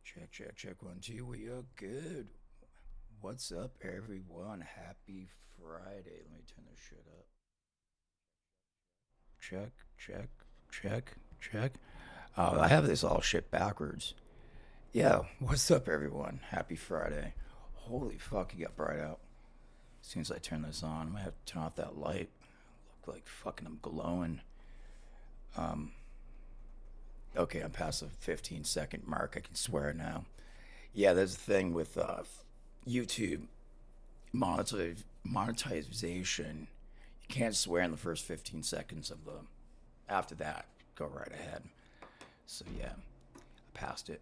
Check, check, check. 1, 2. We are good. What's up, everyone? Happy Friday. Let me turn this shit up. Check, check, check, check. Oh, I have this all shit backwards. Yeah, what's up, everyone? Happy Friday. Holy fuck, you got bright out. As soon as I turn this on, I might have to turn off that light. Look like fucking I'm glowing. Okay, I'm past the 15-second mark. I can swear now. Yeah, there's a thing with YouTube monetization. You can't swear in the first 15 seconds of the. After that, go right ahead. So yeah, I passed it.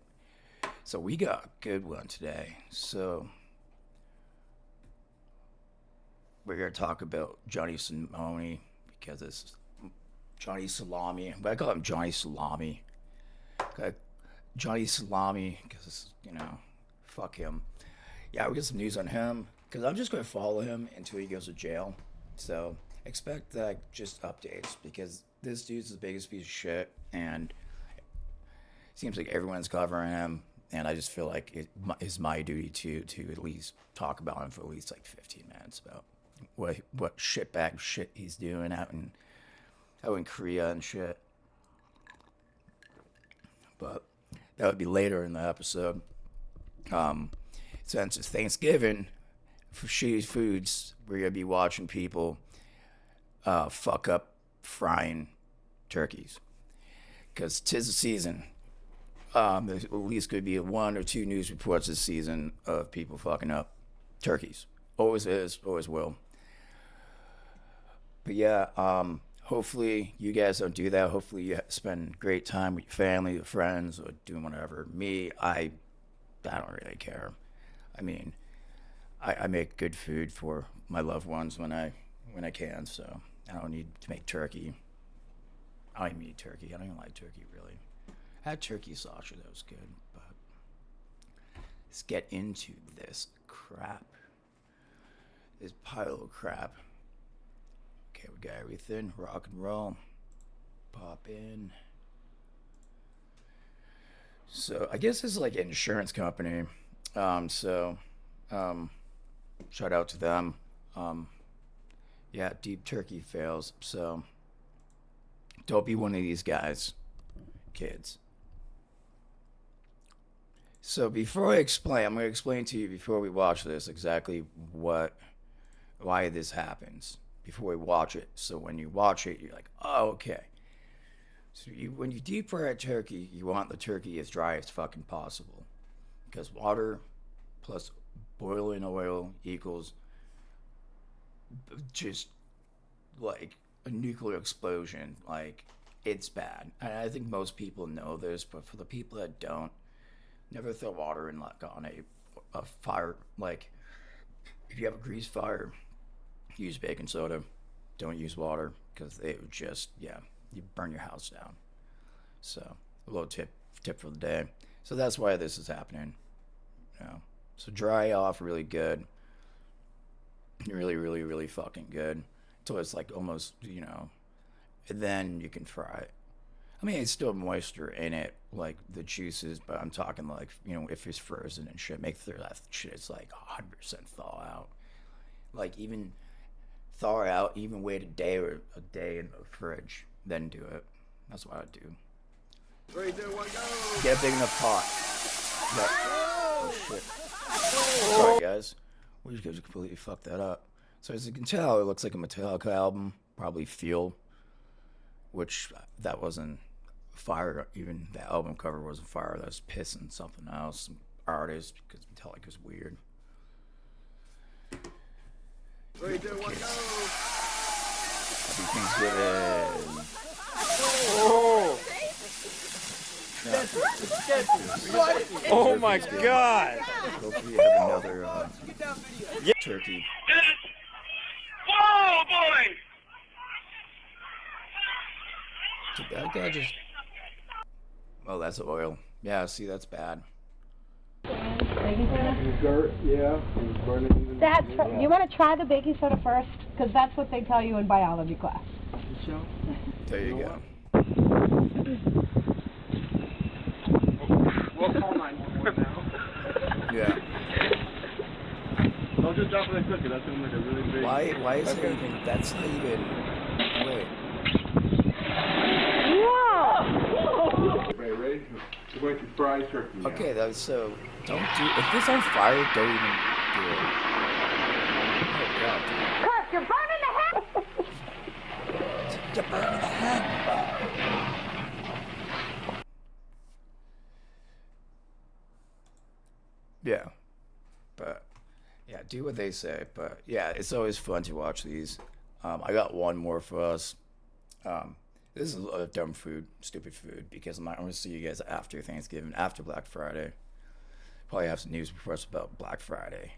So we got a good one today. So we're gonna talk about Johnny Somali because it's Johnny Salami. But I call him Johnny Salami. Okay. Johnny Salami because fuck him. Yeah, we get some news on him because I'm just gonna follow him until he goes to jail. So expect just updates because this dude's the biggest piece of shit and it seems like everyone's covering him. And I just feel like it is my duty to at least talk about him for at least like 15 minutes about what shitbag shit he's doing out in Korea and shit. But that would be later in the episode. Since it's Thanksgiving, for Shitty Foods, we're gonna be watching people fuck up frying turkeys because 'tis the season. There's at least could be 1 or 2 news reports this season of people fucking up turkeys. Always is, always will. But yeah, hopefully you guys don't do that. Hopefully you spend great time with your family, your friends, or doing whatever. Me, I don't really care. I mean, I make good food for my loved ones when I can, so I don't need to make turkey. I don't even eat turkey. I don't even like turkey really. I had turkey sausage, that was good, but let's get into this crap. This pile of crap. Okay, we got everything. Rock and roll. Pop in. So I guess it's like an insurance company. Shout out to them. Yeah, deep turkey fails. So don't be one of these guys, kids. So before I explain, I'm going to explain to you before we watch this exactly why this happens before we watch it. So when you watch it, you're like, oh, okay. So when you deep fry a turkey, you want the turkey as dry as fucking possible. Because water plus boiling oil equals just like a nuclear explosion. Like, it's bad. And I think most people know this, but for the people that don't, never throw water in like on a fire. Like, if you have a grease fire, use baking soda. Don't use water because it would just, you burn your house down. So a little tip for the day. So that's why this is happening. So dry off really good. Really, really, really fucking good. So it's like almost, and then you can fry it. I mean, it's still moisture in it, like the juices, but I'm talking like, if it's frozen and shit, make sure that shit is like 100% thaw out. Like, even thaw it out, even wait a day in the fridge, then do it. That's what I do. 3, 2, 1, go! Get a big enough pot. Oh, shit. Sorry, guys. We just completely fucked that up. So as you can tell, it looks like a Metallica album, probably Feel, which that wasn't fire. Even the album cover wasn't fire. That was pissing something else, some artist, because Metallica's weird. 3, 2, 1, go! Happy Thanksgiving. Oh! Oh my God! Hopefully you have another turkey. Whoa, boy! Did that guy just... Oh, that's oil. Yeah, see, that's bad. Baking soda? Dirt, yeah. It was burning even. That's you want to try the baking soda first, because that's what they tell you in biology class. There you go. We'll call 911. when I cook it, I'll do them like a really big. Why is it even? That's not even. Wait. Right, ready? We're going to fry turkey now. Okay, so don't do. If it's on fire, don't even do it. Oh God, dude. Kirk, you're burning the heck. You're burning the heck. Yeah, but yeah, do what they say. But yeah, it's always fun to watch these. I got one more for us. This is a dumb food, stupid food, because I'm not going to see you guys after Thanksgiving, after Black Friday. Probably have some news before us about Black Friday.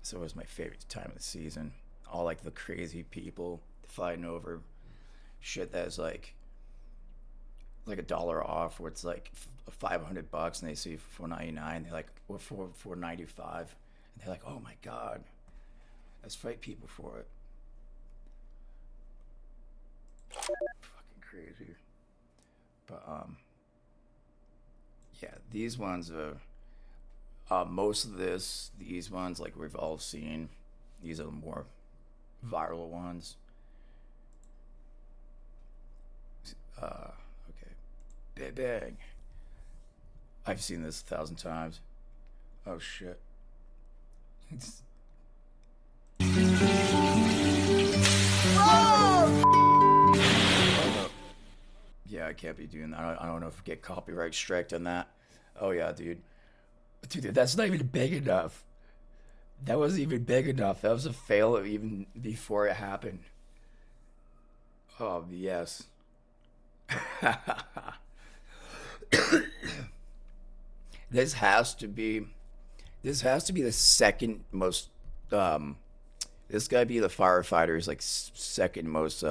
So it was my favorite time of the season. All like the crazy people fighting over shit that's like $1 off, where it's like $500 and they see $4.99. They're like, or $4.95, and they're like, oh my God, let's fight people for it. Fucking crazy. But yeah, these ones are most of these ones like we've all seen. These are the more viral ones. Okay, bang. I've seen this 1,000 times. Oh shit. Yeah, I can't be doing that. I don't know if I get copyright striked on that. Oh yeah, dude. Dude, that's not even big enough. That wasn't even big enough. That was a fail even before it happened. Oh yes. This has to be the second most this gotta be the firefighters like second most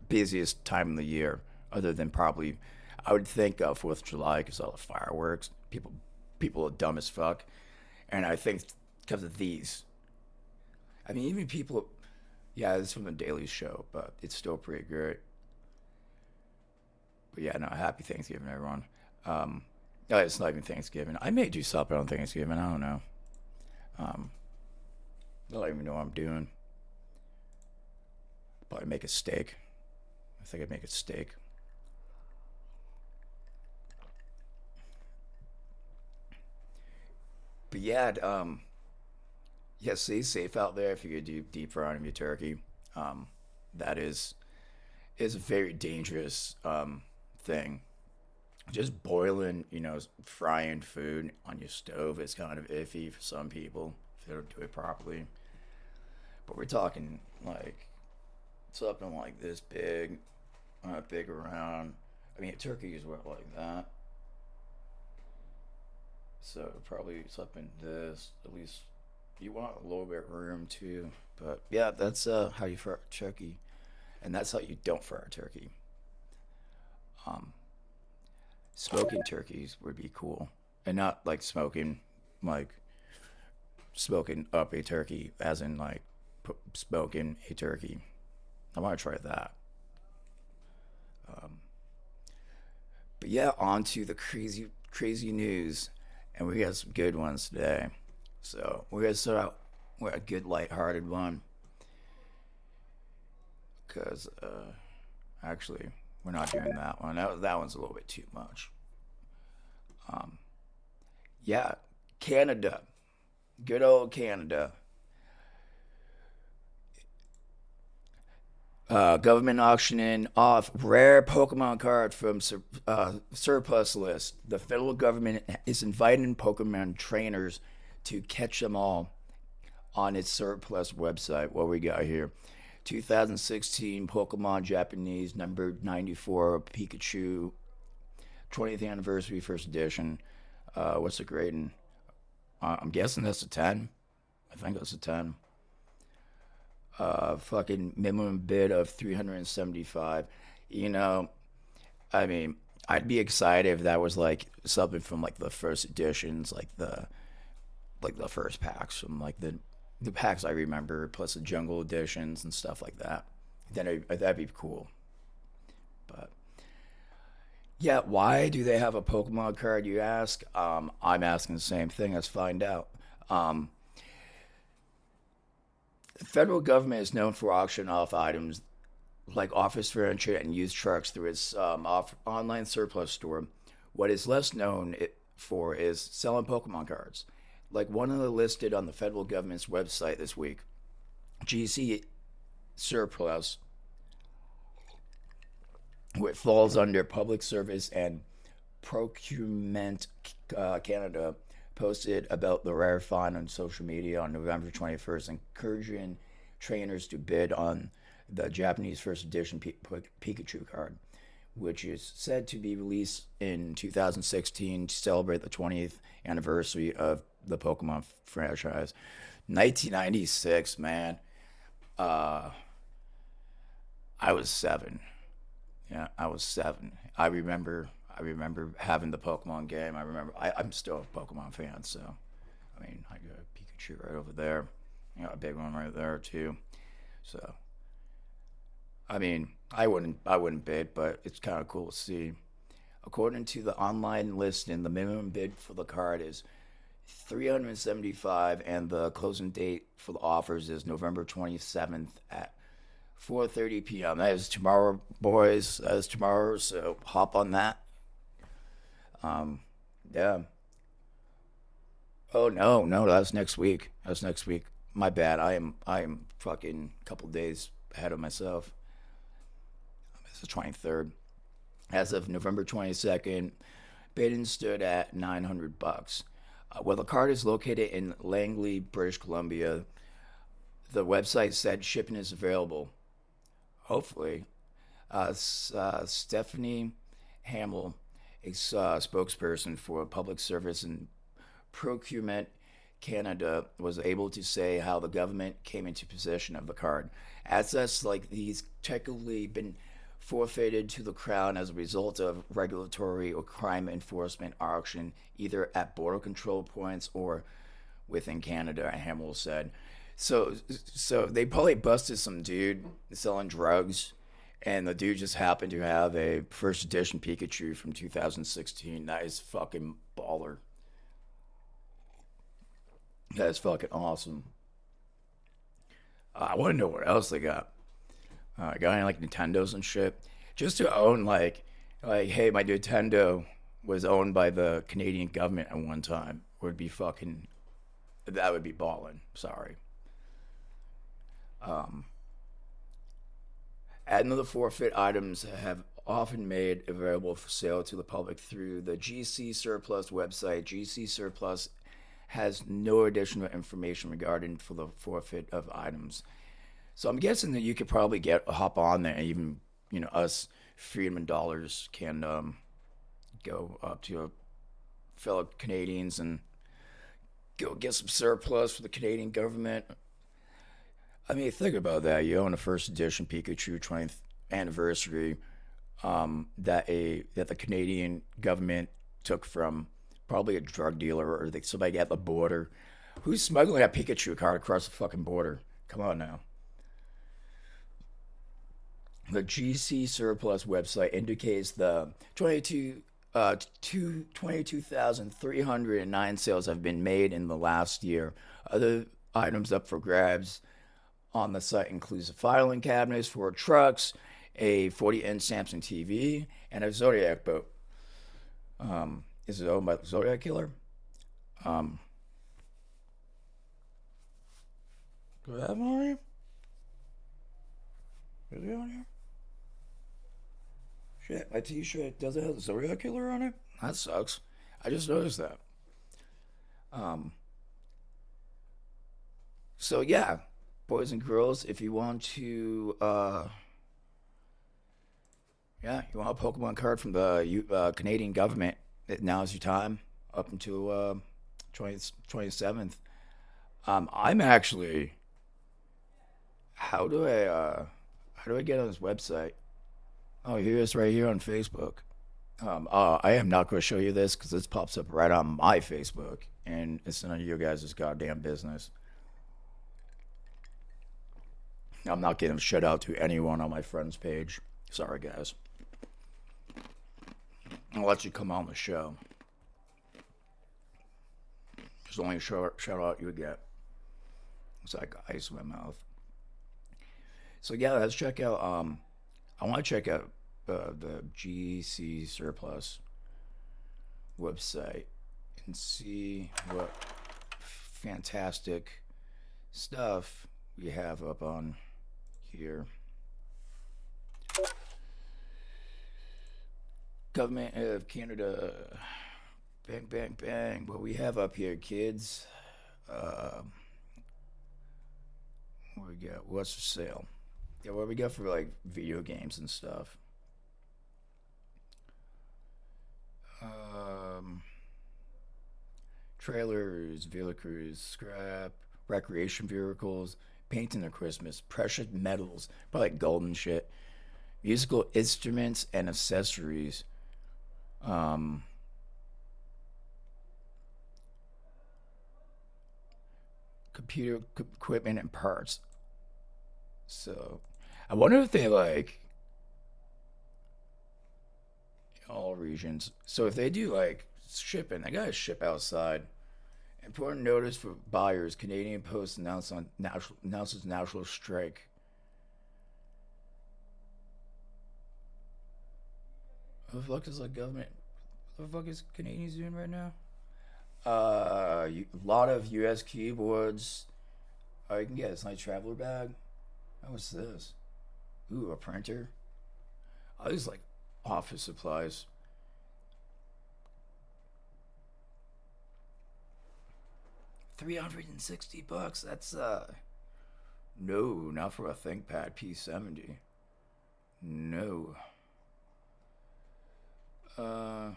busiest time of the year, other than probably I would think 4th of July, because all the fireworks, people are dumb as fuck, and I think because of these. I mean, even people, yeah, it's from the Daily Show, but it's still pretty great. But yeah, no, happy Thanksgiving, everyone. No, it's not even Thanksgiving. I may do something on Thanksgiving. I don't know. I don't even know what I'm doing. Probably make a steak. I think I'd make a steak. But yeah, yeah, stay safe out there if you do deep frying of your turkey. That is a very dangerous thing. Just boiling, frying food on your stove is kind of iffy for some people if they don't do it properly. But we're talking like something like this big, big around. I mean, a turkey is what, like that. So probably something this. At least you want a little bit of room too. But yeah, that's how you fry a turkey, and that's how you don't fry a turkey. Smoking turkeys would be cool, and not like smoking up a turkey, as in like smoking a turkey. I want to try that. But yeah, on to the crazy news, and we got some good ones today. So we're gonna start out with a good lighthearted one, because actually we're not doing that one. That one's a little bit too much. Yeah, Canada, good old Canada. Government auctioning off rare Pokemon cards from surplus list. The federal government is inviting Pokemon trainers to catch them all on its surplus website. What we got here? 2016 Pokemon Japanese number 94 Pikachu 20th anniversary first edition. What's the grading? I'm guessing that's a 10. I think that's a 10. Fucking minimum bid of 375. I mean, I'd be excited if that was like something from like the first editions, like the first packs from like the packs I remember, plus the jungle editions and stuff like that. Then that'd be cool. But yeah, why do they have a Pokemon card, you ask? I'm asking the same thing. Let's find out. The federal government is known for auctioning off items like office furniture and used trucks through its online surplus store. What is less known for is selling Pokemon cards. Like one of the listed on the federal government's website this week, GC Surplus, which falls under Public Service and Procurement Canada, posted about the rare find on social media on November 21st, encouraging trainers to bid on the Japanese first edition Pikachu card, which is said to be released in 2016 to celebrate the 20th anniversary of the Pokemon franchise. 1996, man. I was 7. Yeah, I was 7. I remember having the Pokemon game. I'm still a Pokemon fan, so I mean, I got a Pikachu right over there. I got a big one right there too. So I mean, I wouldn't bid, but it's kind of cool to see. According to the online listing, the minimum bid for the card is $375, and the closing date for the offers is November 27th at 4:30 p.m. That is tomorrow, boys. That is tomorrow, so hop on that. Yeah. Oh no, that's next week. That's next week. My bad. I am fucking a couple days ahead of myself. It's the 23rd. As of November 22nd, bidding stood at $900. Well, the card is located in Langley, British Columbia. The website said shipping is available. Hopefully. Stephanie Hamill, a spokesperson for Public Service and Procurement Canada, was able to say how the government came into possession of the card. Assets like these technically been forfeited to the Crown as a result of regulatory or crime enforcement action, either at border control points or within Canada, Hamill said. So they probably busted some dude selling drugs, and the dude just happened to have a first edition Pikachu from 2016. That is fucking baller. That is fucking awesome. I want to know what else they got. Got any like Nintendos and shit? Just to own like, hey, my Nintendo was owned by the Canadian government at one time would be fucking. That would be balling. Sorry. Adding to the forfeit items have often made available for sale to the public through the GC Surplus website. GC Surplus has no additional information regarding for the forfeit of items. So I'm guessing that you could probably hop on there, and even us freedom dollars can go up to fellow Canadians and go get some surplus for the Canadian government. I mean, think about that. You own a first edition Pikachu 20th anniversary that the Canadian government took from probably a drug dealer or somebody at the border. Who's smuggling a Pikachu card across the fucking border? Come on now. The GC Surplus website indicates the 22,309 sales have been made in the last year. Other items up for grabs on the site includes filing cabinets for trucks, a 40-inch Samsung TV, and a Zodiac boat. Is it owned by the Zodiac Killer? Do I have one on here? Is it on here? Shit, my t-shirt doesn't have the Zodiac Killer on it? That sucks. I just noticed that. So yeah, boys and girls, if you want to, you want a Pokemon card from the Canadian government, now's your time up until 27th. I'm actually. How do I get on this website? Oh, here it is right here on Facebook. I am not going to show you this because this pops up right on my Facebook, and it's none of your guys' goddamn business. I'm not getting shut out to anyone on my friends page. Sorry, guys. I'll let you come on the show. It's the only shout out you get. It's like ice in my mouth. So yeah, let's check out. I want to check out the GC Surplus website and see what fantastic stuff we have up on here. Government of Canada. Bang, bang, bang. What we have up here, kids. What we got? What's for sale? Yeah, what we got for like video games and stuff. Trailers, vehicles, scrap, recreation vehicles, painting their Christmas, precious metals, probably like gold and shit, musical instruments and accessories. Um, Computer equipment and parts. So, I wonder if they like all regions. So if they do like shipping, they gotta ship outside. Important notice for buyers: Canadian Post announces national strike. What the fuck is the government? What the fuck is Canadians doing right now? A lot of U.S. keyboards. Oh, you can get this nice traveler bag. Oh, what's this? Ooh, a printer. Oh, these like office supplies. $360. That's no, not for a ThinkPad P70. No. Uh.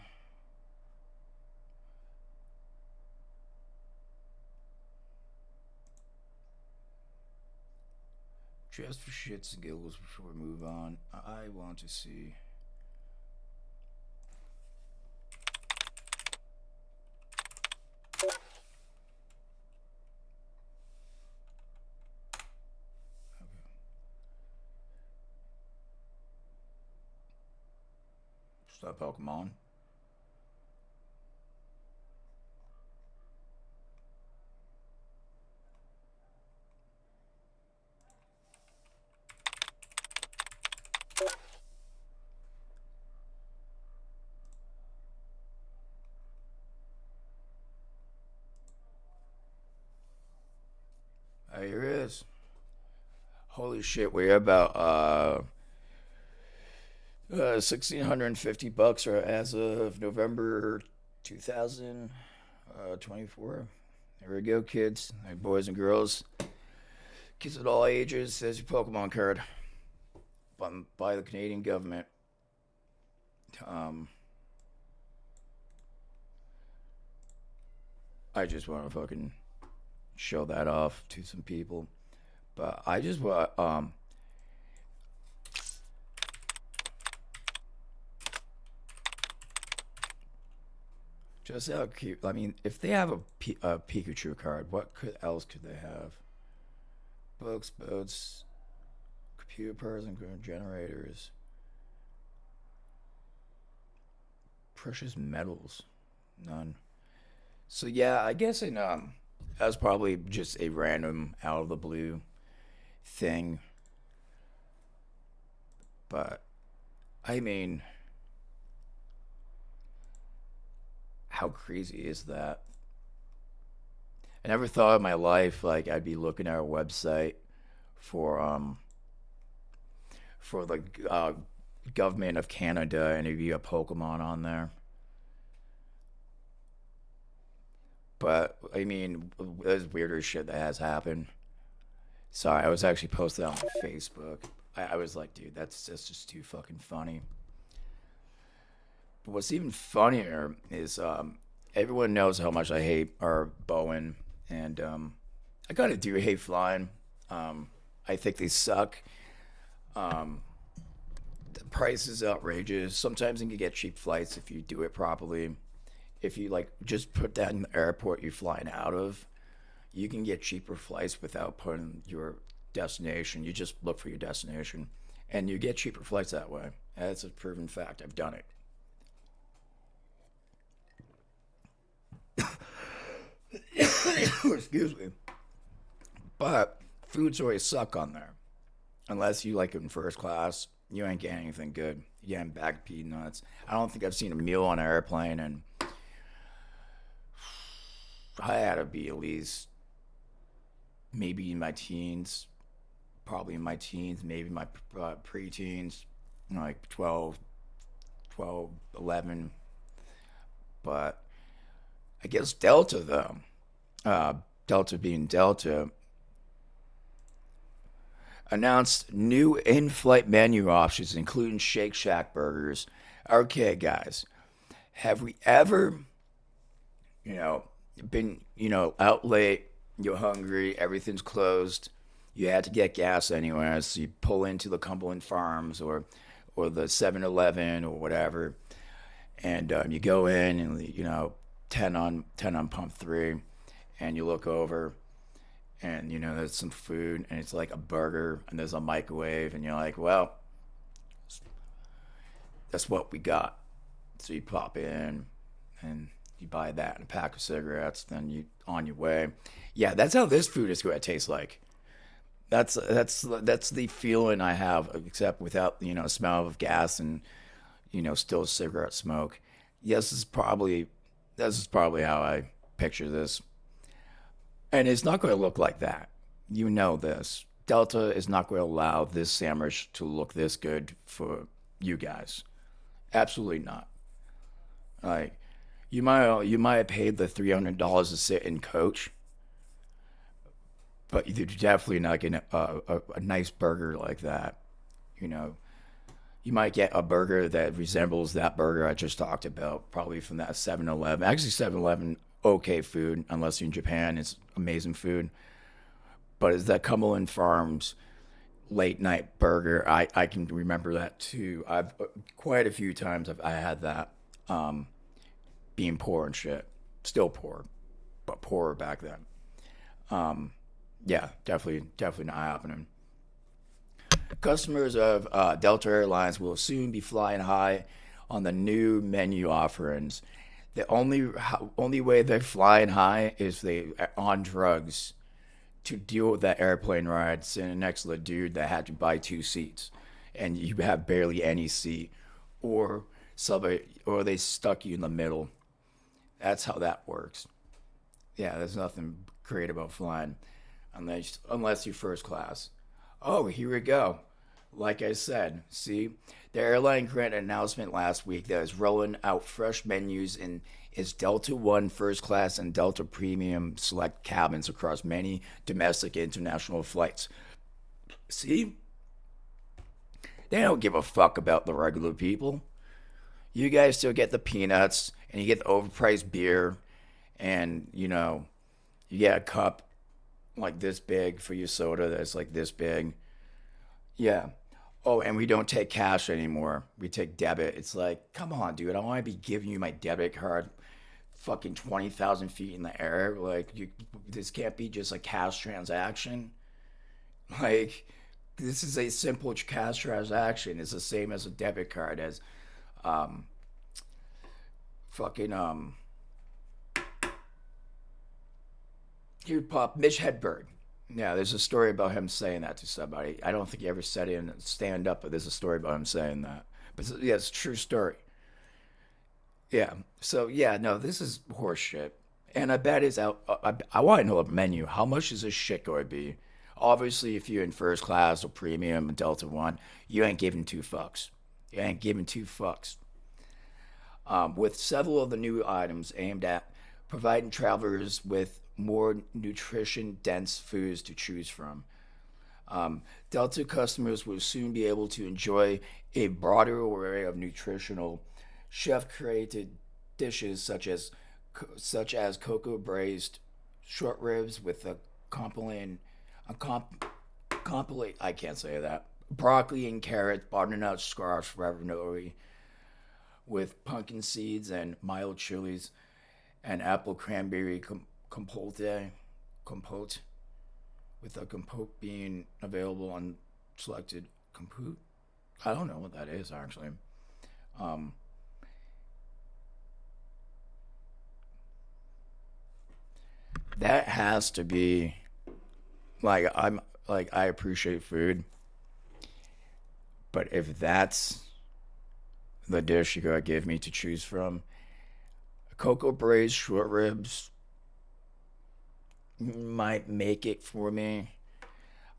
Just for shits and giggles before we move on, I want to see. Stop Pokemon. Here it is. Holy shit, we're about $1,650 as of November 2024. There we go, kids, like boys and girls, kids at all ages. There's your Pokemon card by the Canadian government. I just want to fucking show that off to some people, but I just want just how cute. I mean, if they have a Pikachu card, what else could they have? Books, boats, computer parts and generators, precious metals, none. So yeah, I guess that was probably just a random out of the blue thing. But I mean, how crazy is that? I never thought in my life like I'd be looking at a website for the government of Canada and it'd be a Pokemon on there. But I mean, there's weirder shit that has happened. Sorry, I was actually posted on Facebook. I was like, dude, that's just too fucking funny. But what's even funnier is everyone knows how much I hate our Boeing, and I kind of do hate flying. I think they suck. The price is outrageous. Sometimes you can get cheap flights if you do it properly. If you like just put that in the airport you're flying out of, you can get cheaper flights without putting your destination. You just look for your destination and you get cheaper flights that way. That's a proven fact. I've done it. Excuse me. But foods always suck on there. unless you like it in first class, you ain't getting anything good. You're getting bagged peanuts. I don't think I've seen a meal on an airplane, and I had to be at least maybe in my teens, probably in my teens, maybe my preteens, like 12, 11. But I guess Delta, though, Delta being Delta, announced new in-flight menu options, including Shake Shack burgers. Okay, guys, have we ever, you know, been, out late, you're hungry, everything's closed, you had to get gas anywhere, so you pull into the Cumberland Farms or the 7-Eleven or whatever, and you go in and 10 on pump 3, and you look over, and there's some food, and it's like a burger, and there's a microwave, and you're like, well, that's what we got. So you pop in, and you buy that and a pack of cigarettes, then you on your way. Yeah, that's how this food is going to taste like. That's the feeling I have, except without smell of gas and still cigarette smoke. Yes, this is probably how I picture this, and it's not going to look like that. You know this. Delta is not going to allow this sandwich to look this good for you guys. Absolutely not. Like, you might have paid the $300 to sit in coach, but you're definitely not getting a nice burger like that. You might get a burger that resembles that burger I just talked about, probably from that 7-Eleven. Actually, 7-Eleven, okay food, unless you're in Japan, it's amazing food. But it's that Cumberland Farms late night burger. I can remember that too. I've quite a few times I had that. Being poor and shit, still poor, but poorer back then. Yeah, definitely not happening. Customers of Delta Airlines will soon be flying high on the new menu offerings. The only way they're flying high is they are on drugs to deal with that airplane ride sitting next to the dude that had to buy 2 seats, and you have barely any seat, or they stuck you in the middle. That's how that works. Yeah, there's nothing great about flying unless you're first class. Oh, here we go. Like I said, see, the airline granted an announcement last week that is rolling out fresh menus in its Delta One first class and Delta Premium select cabins across many domestic and international flights. See? They don't give a fuck about the regular people. You guys still get the peanuts, and you get the overpriced beer, and, you get a cup like this big for your soda that's like this big. Yeah. Oh, and we don't take cash anymore. We take debit. It's like, come on, dude. I don't want to be giving you my debit card fucking 20,000 feet in the air. Like, this can't be just a cash transaction. Like, this is a simple cash transaction. It's the same as a debit card as fucking here pop Mitch Hedberg. Yeah, there's a story about him saying that to somebody. I don't think he ever said it in stand up, but there's a story about him saying that. But yeah, it's a true story. Yeah. So yeah, no, this is horse shit. And I bet it's out. I want to know the menu. How much is this shit going to be? Obviously, if you're in first class or premium and Delta One, you ain't giving 2 fucks. You ain't giving 2 fucks. With several of the new items aimed at providing travelers with more nutrition-dense foods to choose from. Delta customers will soon be able to enjoy a broader array of nutritional, chef-created dishes such as cocoa braised short ribs with a I can't say that, broccoli and carrot, butternut squash ravioli with pumpkin seeds and mild chilies, and apple cranberry compote, with a compote being available on selected compote. I don't know what that is actually. That has to be like I appreciate food, But if that's the dish you gotta give me to choose from, cocoa braised short ribs might make it for me.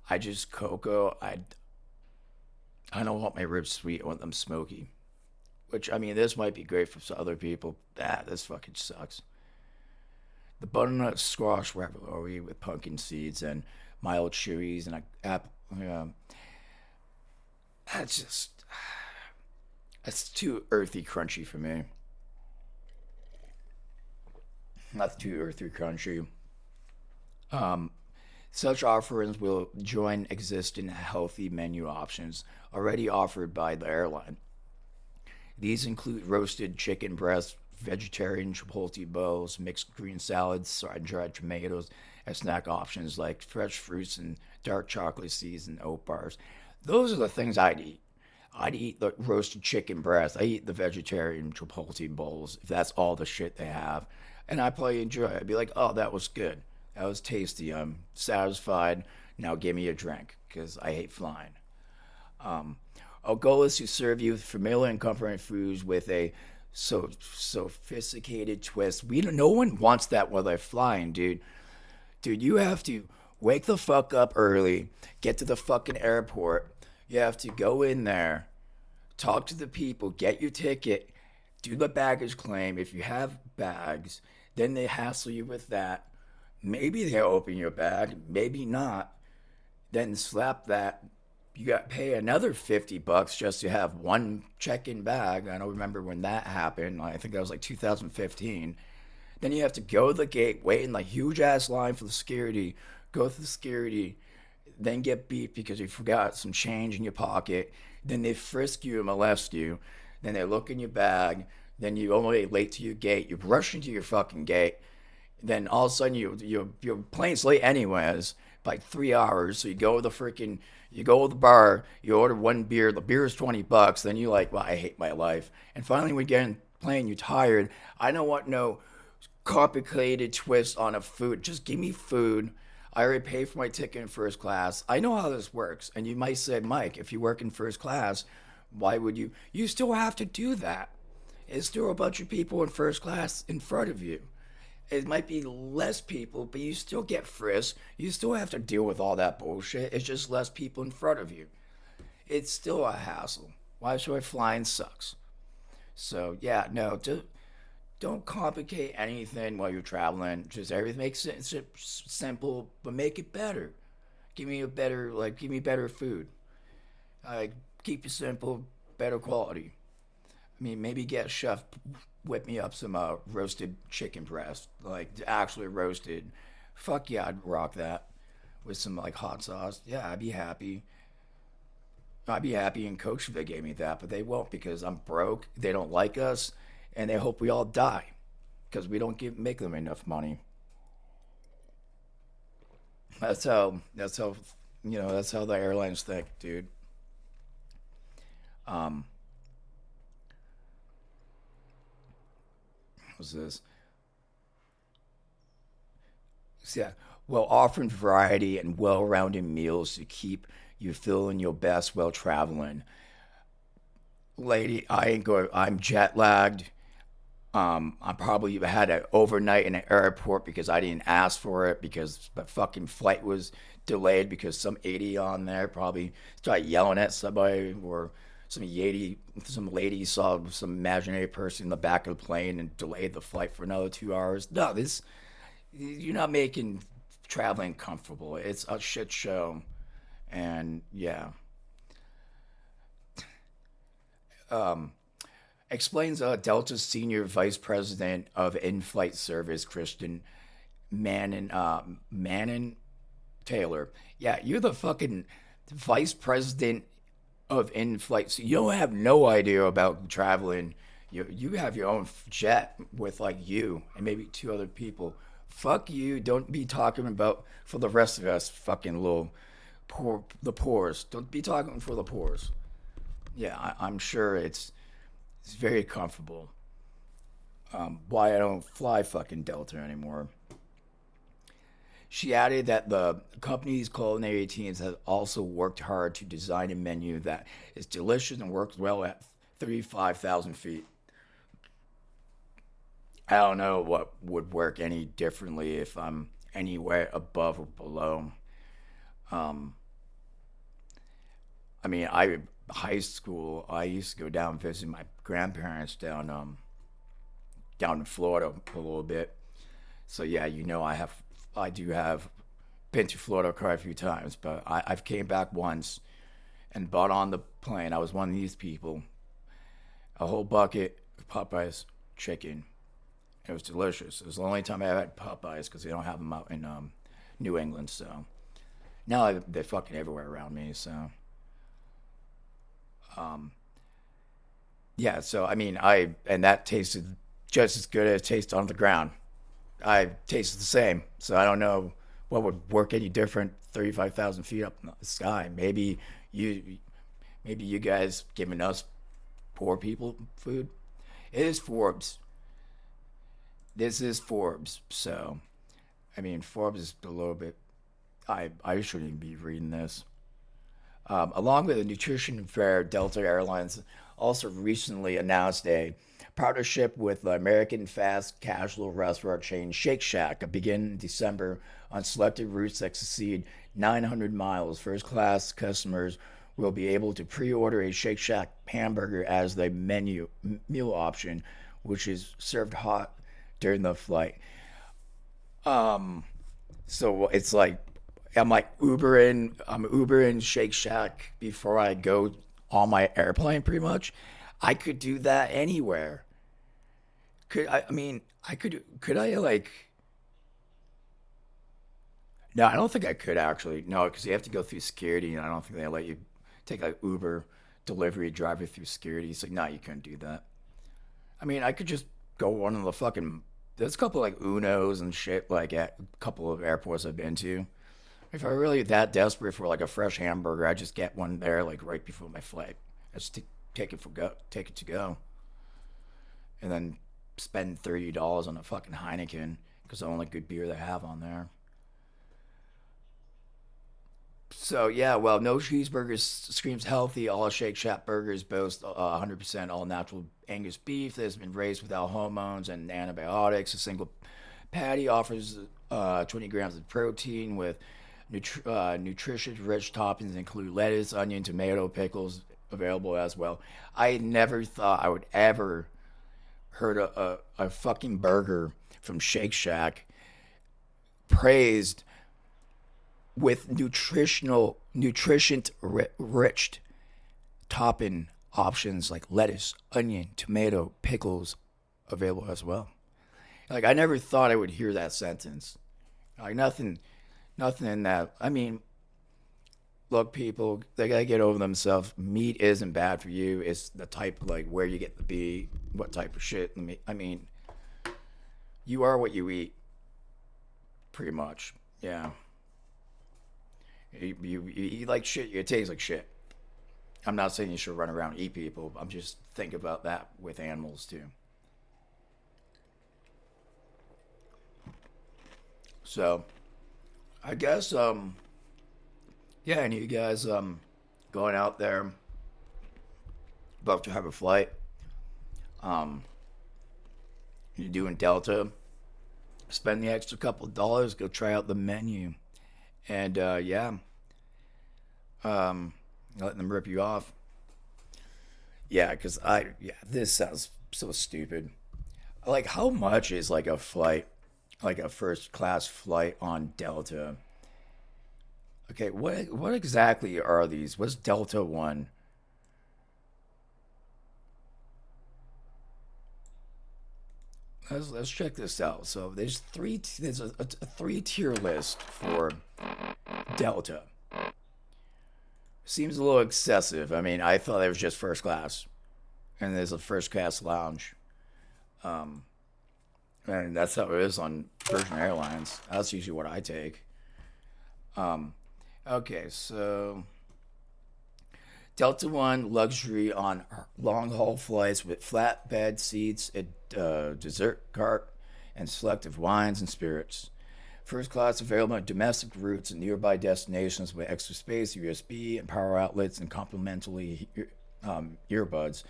I just cocoa. I don't want my ribs sweet. I want them smoky. Which I mean, this might be great for some other people. This fucking sucks. The butternut squash ravioli with pumpkin seeds and mild cherries and apple. Yeah, that's just that's too earthy crunchy for me. That's too earthy crunchy. Um, Such offerings will join existing healthy menu options already offered by the airline. These include roasted chicken breasts, vegetarian chipotle bowls, mixed green salads, dried tomatoes, and snack options like fresh fruits and dark chocolate seeds and oat bars. Those are the things I'd eat. I'd eat the roasted chicken breast. I eat the vegetarian chipotle bowls if that's all the shit they have. And I probably enjoy it. I'd be like, oh, that was good. That was tasty. I'm satisfied. Now give me a drink because I hate flying. Our goal is to serve you familiar and comforting foods with a sophisticated twist. No one wants that while they're flying, dude. Dude, you have to wake the fuck up early, get to the fucking airport. You have to go in there, talk to the people, get your ticket, do the baggage claim. If you have bags, then they hassle you with that. Maybe they'll open your bag, maybe not. Then slap that. You got to pay another $50 just to have one check-in bag. I don't remember when that happened. I think that was like 2015. Then you have to go to the gate, wait in like huge ass line for the security, go through the security, then get beat because you forgot some change in your pocket. Then they frisk you and molest you. Then they look in your bag. Then you only late to your gate. You rush into your fucking gate. Then all of a sudden your plane's late anyways by 3 hours. So you go to the bar, you order one beer, the beer is $20, then you're like, well, I hate my life. And finally we get in the plane, you're tired. I don't want no complicated twist on a food. Just give me food. I already paid for my ticket in first class. I know how this works. And you might say, Mike, if you work in first class, why would you? You still have to do that. There's still a bunch of people in first class in front of you. It might be less people, but you still get frisked. You still have to deal with all that bullshit. It's just less people in front of you. It's still a hassle. Why should I flying sucks? So yeah, no, don't complicate anything while you're traveling. Just everything makes it simple, but make it better. Give me better food. Keep it simple, better quality. I mean, maybe get a chef whip me up some roasted chicken breast, like actually roasted. Fuck yeah, I'd rock that with some like hot sauce. Yeah, I'd be happy. I'd be happy and Coach if they gave me that, but they won't because I'm broke. They don't like us, and they hope we all die because we don't make them enough money. That's how that's how the airlines think, dude. Um, what's this? So, yeah, well, offering variety and well-rounded meals to keep you feeling your best while traveling. Lady, I ain't going. I'm jet lagged. I probably had an overnight in an airport because I didn't ask for it because the fucking flight was delayed because some idiot on there probably started yelling at somebody or some lady saw some imaginary person in the back of the plane and delayed the flight for another 2 hours. No, you're not making traveling comfortable. It's a shit show, and yeah. Um, Explains Delta's senior vice president of in-flight service, Christian Mannon Taylor. Yeah, you're the fucking vice president of in-flight. So you don't have no idea about traveling. You have your own jet with like you and maybe two other people. Fuck you. Don't be talking about for the rest of us fucking little the poors. Don't be talking for the poors. Yeah, I'm sure it's very comfortable. Why I don't fly fucking Delta anymore. She added that the company's culinary teams have also worked hard to design a menu that is delicious and works well at 35,000 feet. I don't know what would work any differently if I'm anywhere above or below. Um, I mean, high school. I used to go down and visit my grandparents down in Florida a little bit. So yeah, I do have been to Florida quite a few times, but I've came back once and bought on the plane. I was one of these people. A whole bucket of Popeyes chicken. It was delicious. It was the only time I ever had Popeyes because they don't have them out in New England. So now they're fucking everywhere around me. So yeah. So I mean, and that tasted just as good as it tastes on the ground. I tasted the same. So I don't know what would work any different 35,000 feet up in the sky. You, maybe you guys giving us poor people food. It is Forbes. This is Forbes. So, I mean, Forbes is a little bit. I shouldn't even be reading this. Along with the nutrition fair, Delta Airlines also recently announced a partnership with the American fast casual restaurant chain Shake Shack to begin in December on selected routes that exceed 900 miles. First class customers will be able to pre-order a Shake Shack hamburger as the meal option, which is served hot during the flight. So it's like I'm Ubering Shake Shack before I go on my airplane. Pretty much, I could do that anywhere. I mean, I could. Could I like? No, I don't think I could actually. No, because you have to go through security, and I don't think they let you take like Uber delivery driver through security. So no, you couldn't do that. I mean, I could just go one of the fucking. There's a couple like Unos and shit like at a couple of airports I've been to. If I'm really that desperate for like a fresh hamburger, I just get one there like right before my flight. I just take it to go, and then spend $30 on a fucking Heineken because the only good beer they have on there. So yeah, well, no cheeseburgers screams healthy. All Shake Shack burgers boast 100% all natural Angus beef that has been raised without hormones and antibiotics. A single patty offers 20 grams of protein with nutritious-rich toppings include lettuce, onion, tomato, pickles available as well. I never thought I would ever heard a fucking burger from Shake Shack praised with nutrition rich topping options like lettuce, onion, tomato, pickles available as well. Like I never thought I would hear that sentence. Like nothing in that. I mean, look, people, they gotta get over themselves. Meat isn't bad for you. It's the type like where you get the meat, what type of shit. I mean, you are what you eat, pretty much. Yeah. You eat like shit, you taste like shit. I'm not saying you should run around and eat people. I'm just thinking about that with animals too. So, I guess yeah, any of you guys going out there about to have a flight, you're doing Delta, spend the extra couple of dollars, go try out the menu. And yeah, letting them rip you off. Yeah, because this sounds so stupid. Like, how much is like a flight, like a first class flight on Delta? Okay, what exactly are these? What's Delta One? Let's check this out. So there's a three-tier list for Delta. Seems a little excessive. I mean, I thought it was just first class, and there's a first class lounge. And that's how it is on Virgin Airlines. That's usually what I take. Okay, so Delta One luxury on long haul flights with flatbed seats, a dessert cart, and selective wines and spirits. First class available on domestic routes and nearby destinations with extra space, USB, and power outlets, and complimentary earbuds.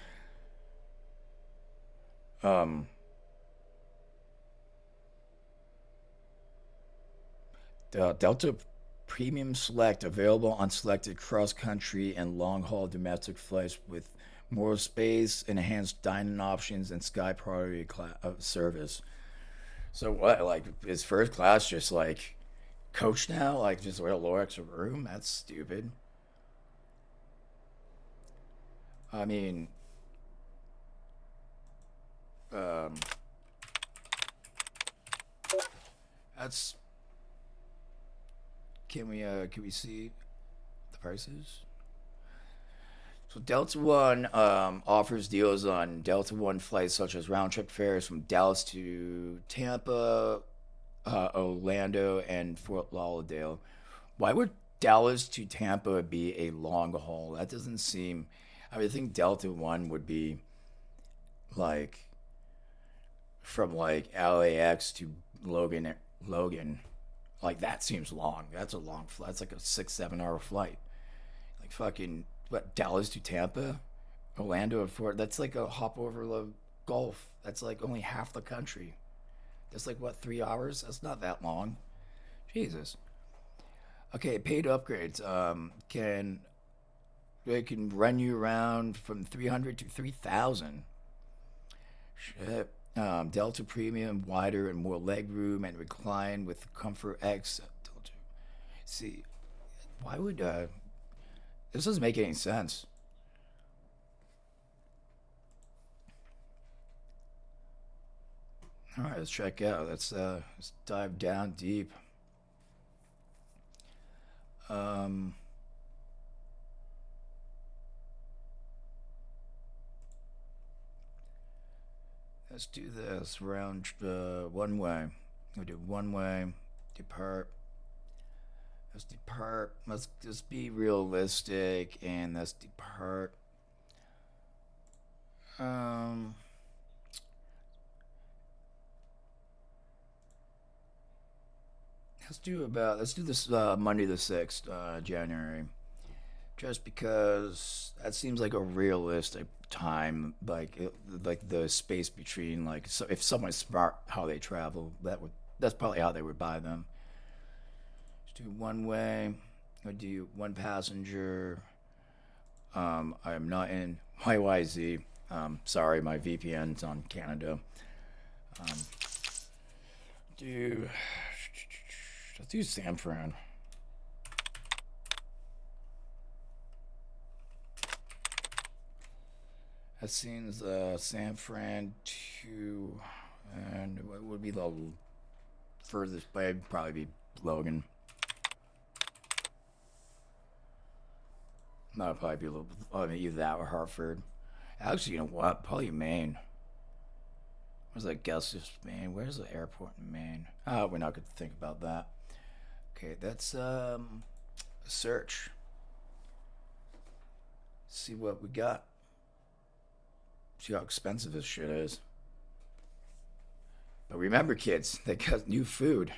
Um, Delta Premium Select available on selected cross country and long haul domestic flights with more space, enhanced dining options, and sky priority service. So what? Like, is first class just like coach now? Like, just a lower extra room? That's stupid. I mean, um, that's. Can we see the prices? So Delta One offers deals on Delta One flights such as round trip fares from Dallas to Tampa, Orlando, and Fort Lauderdale. Why would Dallas to Tampa be a long haul? That doesn't seem. I mean, I think Delta One would be like from like LAX to Logan. Logan, like that seems long. That's a long flight. That's like a 6-7 hour flight. Like fucking what, Dallas to Tampa, Orlando to Fort. That's like a hop over the Gulf. That's like only half the country. That's like what, 3 hours? That's not that long. Jesus. Okay, paid upgrades. Can they can run you around from 300 to 3,000. Shit. Delta Premium, wider and more leg room and recline with Comfort X. Delta. See, why would this doesn't make any sense. All right, let's check out. Let's dive down deep. Um, let's do this round one way. We'll do one way. Depart. Let's depart. Let's just be realistic and let's depart. Um. Let's do this Monday the 6th, January, just because that seems like a realistic time. Like the space between, like, so if someone's smart how they travel, that's probably how they would buy them. Let's do one way. I do one passenger. I am not in YYZ. Sorry, my VPN's on Canada. Um, do let's do San Fran. That seems San Fran to, and what would be the furthest? But it'd probably be Logan. No, it'd probably be a little. I mean, either that or Hartford. Actually, you know what? Probably Maine. Where's that guess? Maine. Where's the airport in Maine? Oh, we're not going to think about that. Okay, that's search. See what we got. See how expensive this shit is. But remember, kids, they got new food.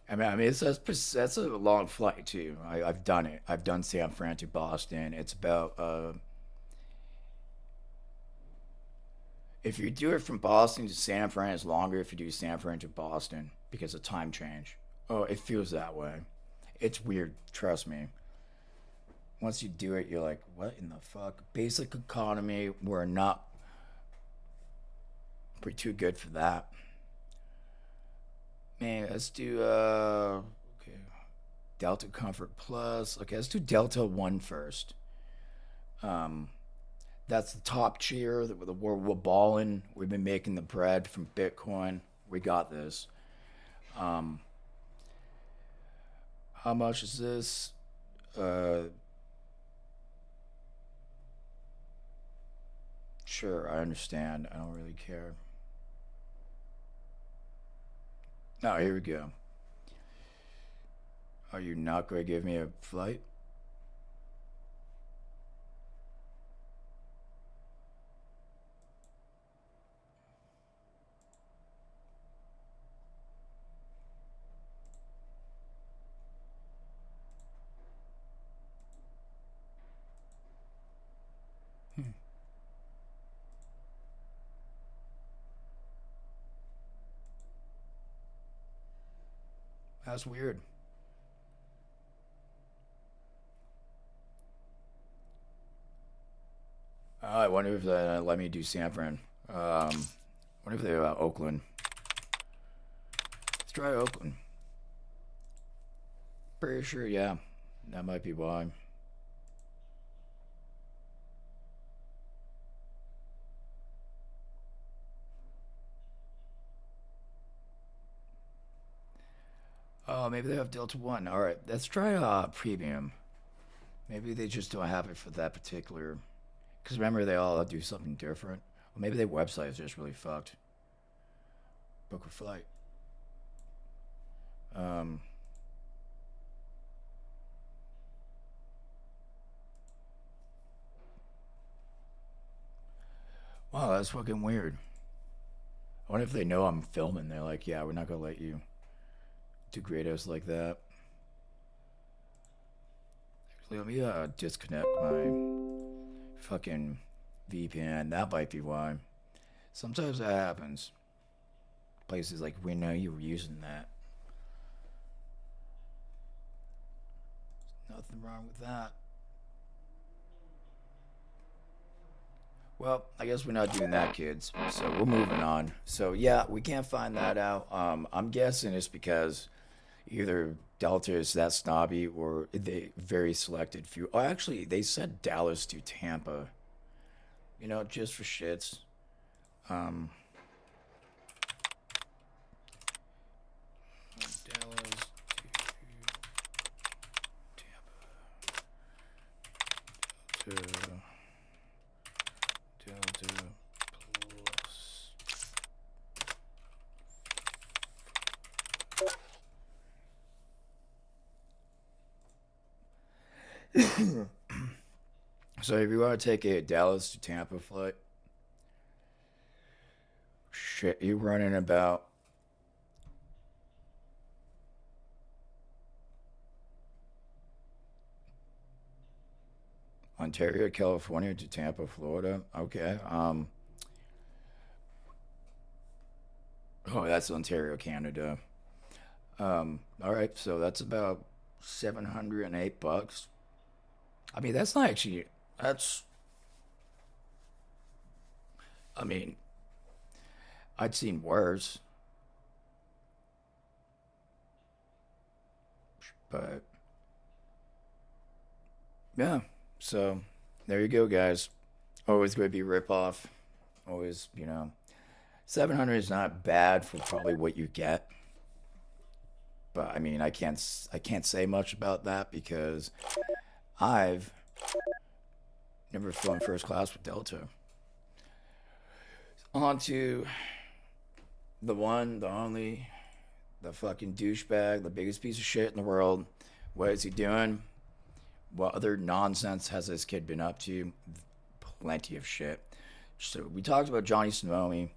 I mean, that's a long flight too. I've done it. I've done San Fran to Boston. It's about if you do it from Boston to San Fran, it's longer if you do San Fran to Boston because of time change. Oh, it feels that way. It's weird, trust me. Once you do it, you're like, what in the fuck? Basic economy, we're too good for that. Man, let's do okay. Delta Comfort Plus. Okay, let's do Delta One first. Um that's the top tier that we're balling. We've been making the bread from Bitcoin. We got this. Um how much is this? Sure, I understand. I don't really care. Oh, here we go. Are you not going to give me a flight? That's weird. I wonder if they let me do San Fran. Wonder if they're Oakland. Let's try Oakland. Pretty sure, yeah. That might be why. Oh, maybe they have Delta 1. Alright, let's try Premium. Maybe they just don't have it for that particular... Because remember, they all do something different. Or maybe their website is just really fucked. Book a flight. Wow, that's fucking weird. I wonder if they know I'm filming. They're like, yeah, we're not gonna let you degrade us like that. Actually, let me disconnect my fucking VPN. That might be why. Sometimes that happens. Places like, we know you were using that. Nothing wrong with that. Well, I guess we're not doing that, kids. So we're moving on. So yeah, we can't find that out. I'm guessing it's because either Delta is that snobby or they very selected few. Oh, actually, they said Dallas to Tampa. You know, just for shits. Dallas to Tampa. Delta plus. So if you want to take a Dallas to Tampa flight, shit, you're running about Ontario, California to Tampa, Florida. Okay. Oh, that's Ontario, Canada. All right, so that's about $708. I mean, that's not actually. That's. I mean, I'd seen worse, but yeah. So there you go, guys. Always going to be rip off. Always, 700 is not bad for probably what you get. But I mean, I can't say much about that because I've never flown first class with Delta. On to the one, the only, the fucking douchebag, the biggest piece of shit in the world. What is he doing? What other nonsense has this kid been up to? Plenty of shit. So we talked about Johnny Somali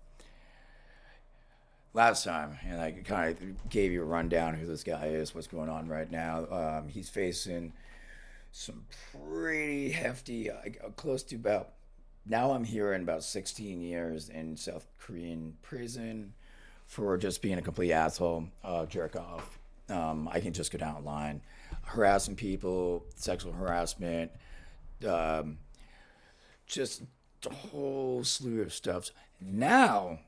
last time, and I kind of gave you a rundown who this guy is, what's going on right now. He's facing some pretty hefty, close to about, now I'm hearing about 16 years in South Korean prison for just being a complete asshole, jerk off. I can just go down the line. Harassing people, sexual harassment, just a whole slew of stuff. Now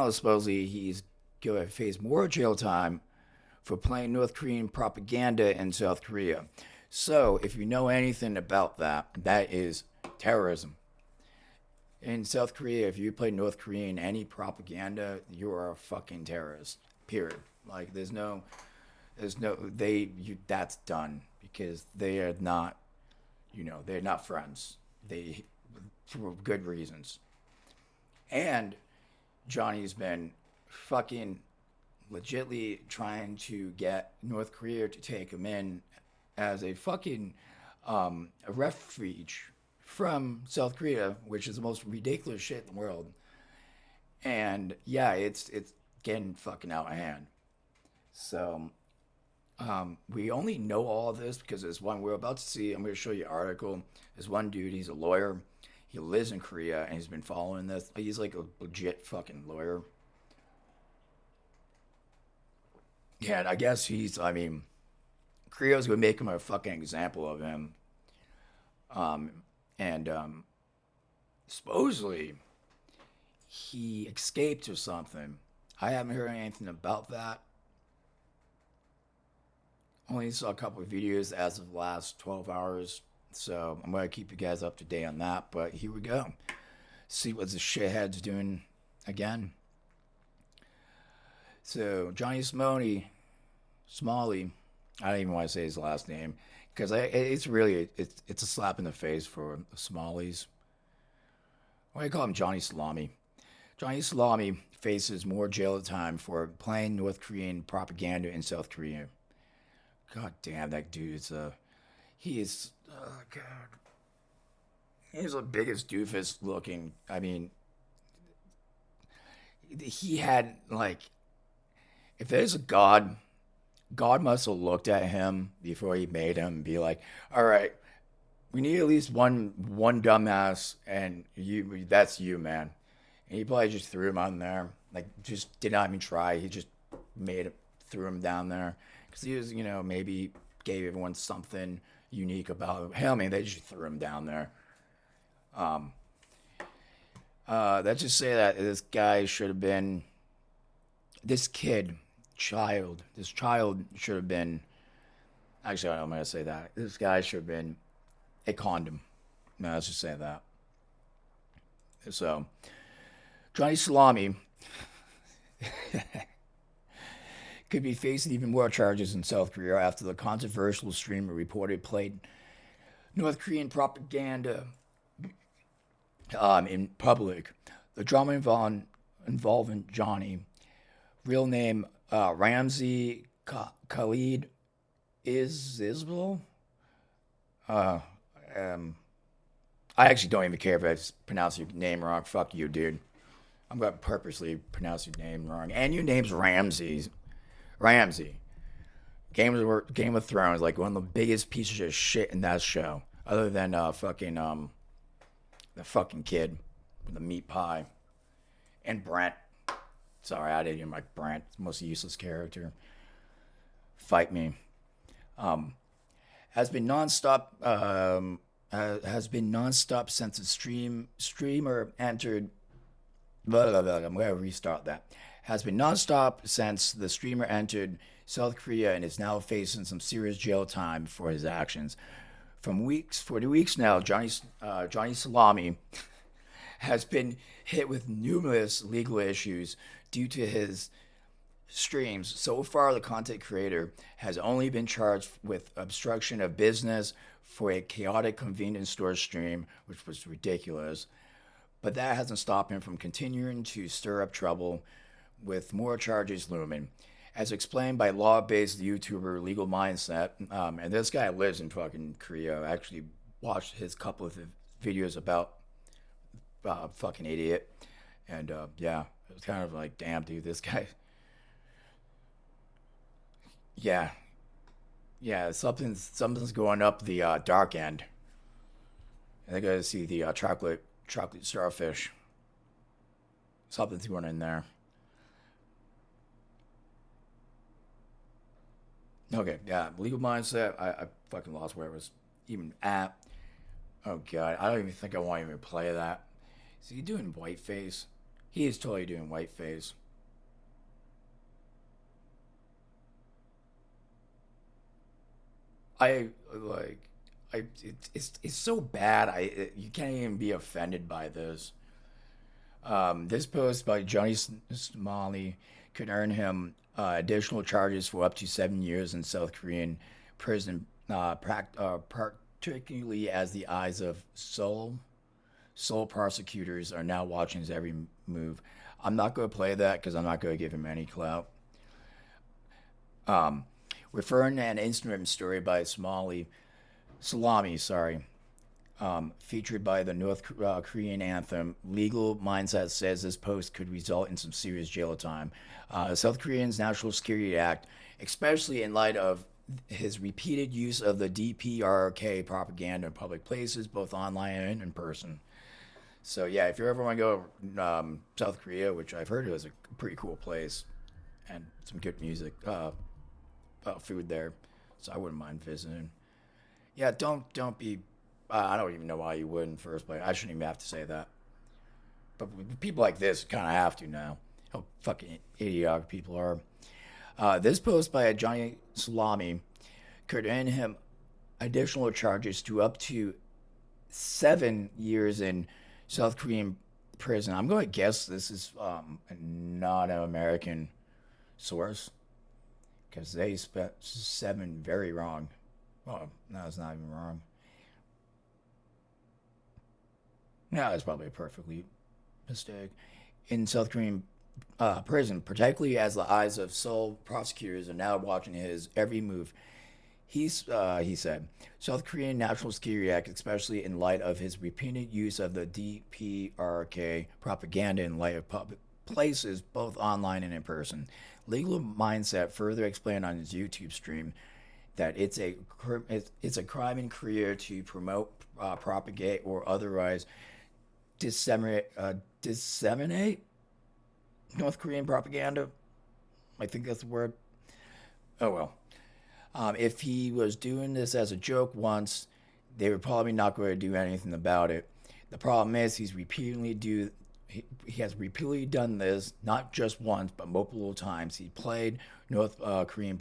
supposedly he's going to face more jail time for playing North Korean propaganda in South Korea. So if you know anything about that, that is terrorism. In South Korea, if you play North Korean any propaganda, you are a fucking terrorist. Period. Like that's done because they are not, they're not friends. They, for good reasons. And Johnny's been fucking legitly trying to get North Korea to take him in as a fucking a refuge from South Korea, which is the most ridiculous shit in the world. And yeah, it's getting fucking out of hand. So we only know all of this because there's one we're about to see. I'm going to show you an article. There's one dude, he's a lawyer. He lives in Korea and he's been following this. He's like a legit fucking lawyer. Yeah, and I guess Korea's gonna make him a fucking example of him. And supposedly he escaped or something. I haven't heard anything about that. Only saw a couple of videos as of the last 12 hours. So I'm gonna keep you guys up to date on that. But here we go. See what the shithead's doing again. So Johnny Somali, I don't even want to say his last name because it's a slap in the face for the Somalis. Why do you call him Johnny Salami? Johnny Salami faces more jail time for playing North Korean propaganda in South Korea. God damn, that dude is oh God. He's the biggest doofus looking. I mean, he had, like, if there's a God, God must have looked at him before he made him and be like, all right, we need at least one dumbass, and that's you, man. And he probably just threw him on there. Like, just did not even try. He just threw him down there. Because he was, maybe gave everyone something unique about him, and they just threw him down there. Let's just say that this guy should have been, this child should have been, actually, I'm going to say that. This guy should have been a condom. No, let's just say that. So, Johnny Salami could be facing even more charges in South Korea after the controversial streamer reported played North Korean propaganda in public. The drama involving Johnny, real name Ramsey Khalid Isbel. I actually don't even care if I pronounce your name wrong. Fuck you, dude. I'm going to purposely pronounce your name wrong. And your name's Ramsey. Game of Thrones, like one of the biggest pieces of shit in that show. Other than the fucking kid with the meat pie. And Brent. Sorry, I didn't even like Brent. Most useless character. Fight me. Has been nonstop since the streamer entered. Blah, blah, blah, I'm going to restart that. Has been nonstop since the streamer entered South Korea and is now facing some serious jail time for his actions. For the weeks now, Johnny Salami has been hit with numerous legal issues due to his streams. So far, the content creator has only been charged with obstruction of business for a chaotic convenience store stream, which was ridiculous. But that hasn't stopped him from continuing to stir up trouble, with more charges looming. As explained by law-based YouTuber Legal Mindset, and this guy lives in fucking Korea. I actually watched his couple of videos about fucking idiot. And yeah, it was kind of like, damn, dude, this guy. Yeah, something's going up the dark end. I gotta see the chocolate starfish. Something's going in there. Okay, yeah, Legal Mindset. I fucking lost where it was even at. Oh god, I don't even think I want to even play that. Is he doing whiteface? He is totally doing whiteface. It's so bad. You can't even be offended by this. This post by Johnny Somali could earn him additional charges for up to 7 years in South Korean prison, particularly as the eyes of Seoul prosecutors are now watching his every move. I'm not going to play that because I'm not going to give him any clout. Referring to an Instagram story by Salami, featured by the North Korean anthem, Legal Mindset says this post could result in some serious jail time. South Korea's National Security Act, especially in light of his repeated use of the DPRK propaganda in public places, both online and in person. So yeah, if you ever want to go South Korea, which I've heard is a pretty cool place, and some good music, food there. So I wouldn't mind visiting. Yeah, don't be. I don't even know why you would in the first place. I shouldn't even have to say that. But with people like this kind of have to now. How fucking idiotic people are. This post by a Johnny Somali could earn him additional charges to up to 7 years in South Korean prison. I'm going to guess this is not an American source because they spent 7 very wrong. Well, no, it's not even wrong. Yeah, it's probably a perfectly mistake. In South Korean prison, particularly as the eyes of Seoul prosecutors are now watching his every move. He said, South Korean National Security Act, especially in light of his repeated use of the DPRK propaganda in light of public places, both online and in person. Legal Mindset further explained on his YouTube stream that it's a crime in Korea to promote, propagate, or otherwise disseminate North Korean propaganda. I think that's the word. Oh well. If he was doing this as a joke once, they were probably not going to do anything about it. The problem is he has repeatedly done this, not just once, but multiple times. He played North Korean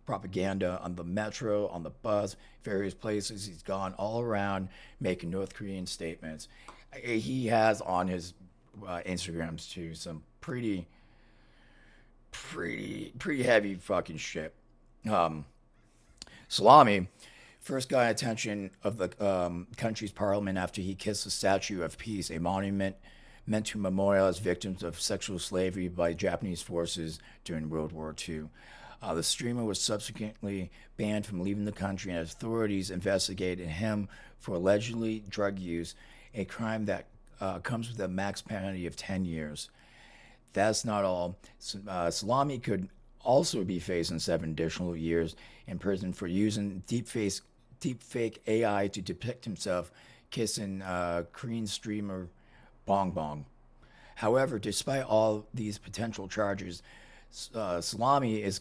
propaganda on the metro, on the bus, various places. He's gone all around making North Korean statements. He has on his Instagrams too some pretty heavy fucking shit. Salami first got attention of the country's parliament after he kissed the Statue of Peace, a monument meant to memorialize victims of sexual slavery by Japanese forces during World War II. The streamer was subsequently banned from leaving the country, and authorities investigated him for allegedly drug use, a crime that comes with a max penalty of 10 years. That's not all. Salami could also be facing 7 additional years in prison for using deepfake AI to depict himself kissing Korean streamer Bong Bong. However, despite all these potential charges, Salami is